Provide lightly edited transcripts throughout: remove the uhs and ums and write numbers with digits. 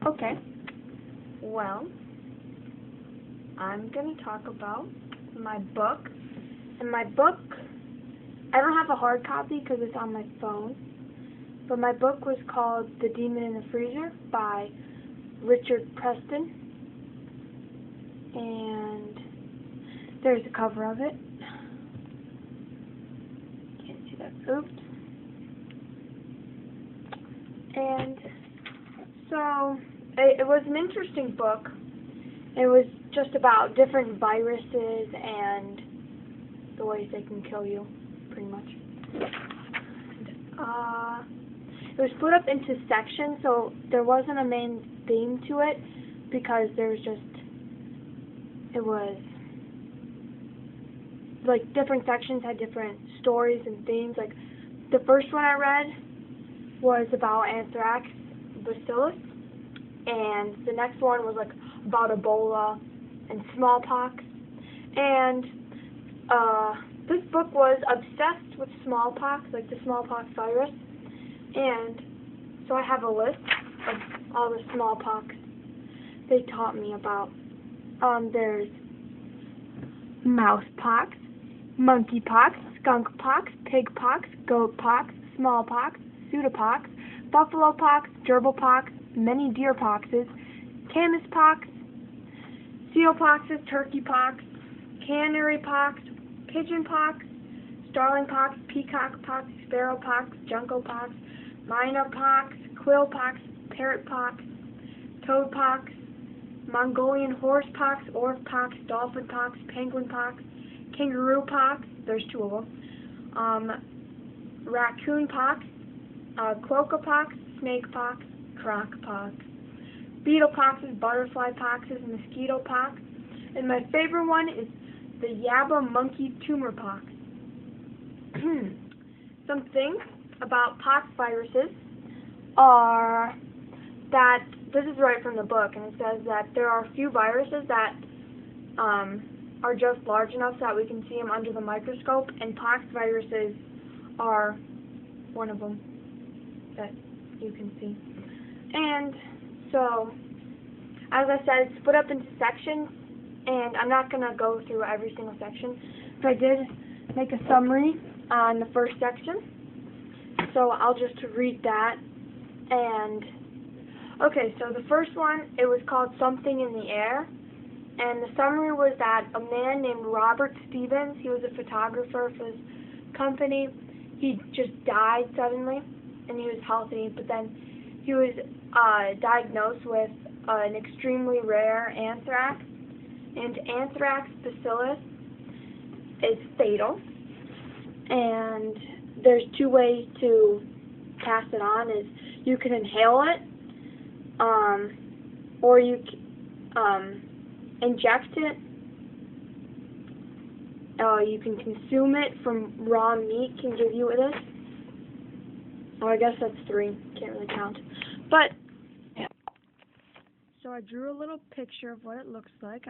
Okay, well, I'm going to talk about my book. And my book, I don't have a hard copy because it's on my phone, but my book was called The Demon in the Freezer by Richard Preston. And there's a cover of it. Can't see that. Oops. And so it was an interesting book. It was just about different viruses and the ways they can kill you, pretty much. It was split up into sections, so there wasn't a main theme to it because there was just, it was like different sections had different stories and themes. Like the first one I read was about anthrax bacillus, and the next one was like about Ebola and smallpox. And this book was obsessed with smallpox, like the smallpox virus. And so I have a list of all the smallpox they taught me about. There's mousepox, monkeypox, skunkpox, pigpox, goatpox, smallpox, pseudopox, buffalopox, gerbilpox, many deerpoxes, camuspox, sealpoxes, turkeypox, canarypox, pigeonpox, starlingpox, peacockpox, sparrowpox, juncopox, minorpox, quillpox, parrotpox, toadpox, Mongolian horsepox, orcpox, dolphinpox, penguinpox, kangaroopox, there's two of them, raccoonpox, cloacopox, snakepox, crocpox, beetlepoxes, butterflypoxes, mosquitopox, and my favorite one is the Yaba monkey tumorpox. Some things about pox viruses are that, this is right from the book, and it says that there are a few viruses that are just large enough so that we can see them under the microscope, and pox viruses are one of them that you can see. And so, as I said, it's split up into sections, and I'm not going to go through every single section, but I did make a summary on the first section, so I'll just read that. And okay, so the first one, it was called Something in the Air, and the summary was that a man named Robert Stevens, he was a photographer for his company, he just died suddenly, and he was healthy, but then he was diagnosed with an extremely rare anthrax, and anthrax bacillus is fatal, and there's two ways to pass it on. Is you can inhale it, or you inject it. You can consume it from raw meat, can give you this. Oh, I guess that's 3. Can't really count. But, yeah. So I drew a little picture of what it looks like.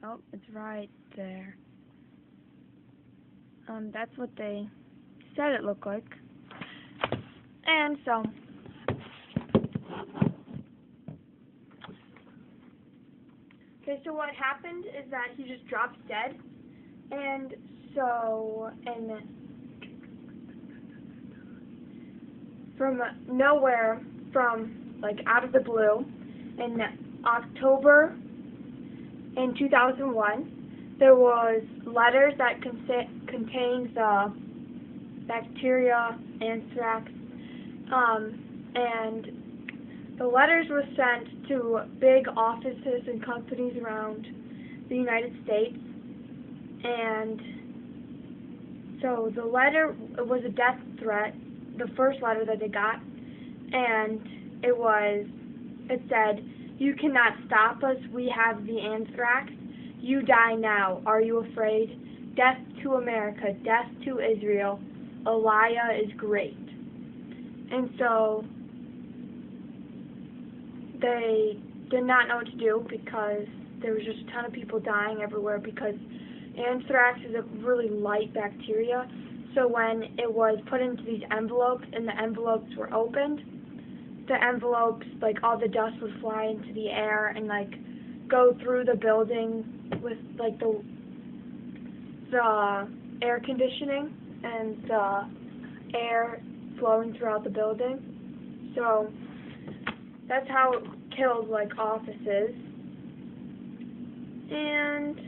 Oh, it's right there. That's what they said it looked like. And so, okay, so what happened is that he just dropped dead. And so, and from nowhere, from like out of the blue, in October in 2001, there was letters that contained the bacteria anthrax, and the letters were sent to big offices and companies around the United States. And so the letter was a death threat, the first letter that they got, and it said, "You cannot stop us, we have the anthrax, you die now, are you afraid? Death to America, death to Israel, Aliyah is great." And so they did not know what to do because there was just a ton of people dying everywhere because anthrax is a really light bacteria. So when it was put into these envelopes and the envelopes were opened, the envelopes, like all the dust would fly into the air and like go through the building with like the air conditioning and the air flowing throughout the building. So that's how it killed like offices. And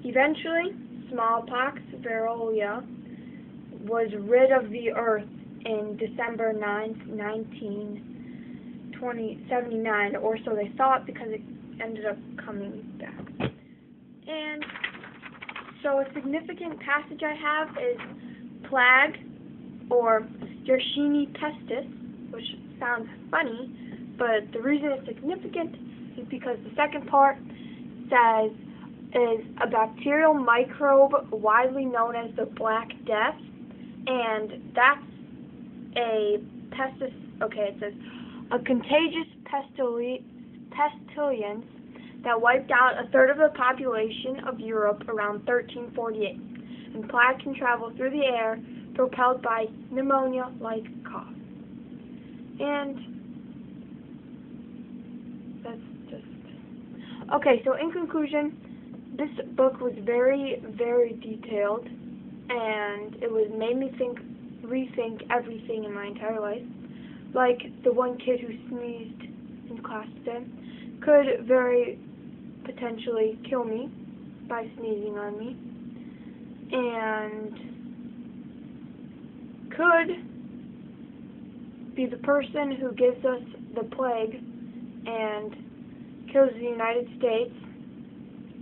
eventually smallpox, variola, was rid of the earth in December 9th, 1979, or so they thought, because it ended up coming back. And so a significant passage I have is plague, or Yersinia pestis, which sounds funny, but the reason it's significant is because the second part says is a bacterial microbe widely known as the Black Death, and that's a pestis. Okay, it says a contagious pestilence that wiped out a third of the population of Europe around 1348, and plague can travel through the air propelled by pneumonia-like cough. And that's just... Okay, so in conclusion, this book was very, very detailed, and it made me rethink everything in my entire life. Like the one kid who sneezed in class today could very potentially kill me by sneezing on me, and could be the person who gives us the plague and kills the United States.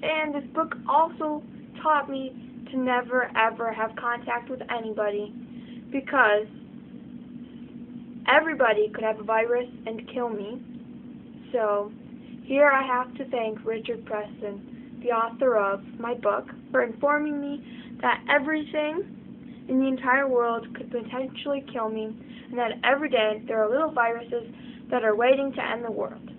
And this book also taught me to never ever have contact with anybody, because everybody could have a virus and kill me. So here I have to thank Richard Preston, the author of my book, for informing me that everything in the entire world could potentially kill me, and that every day there are little viruses that are waiting to end the world.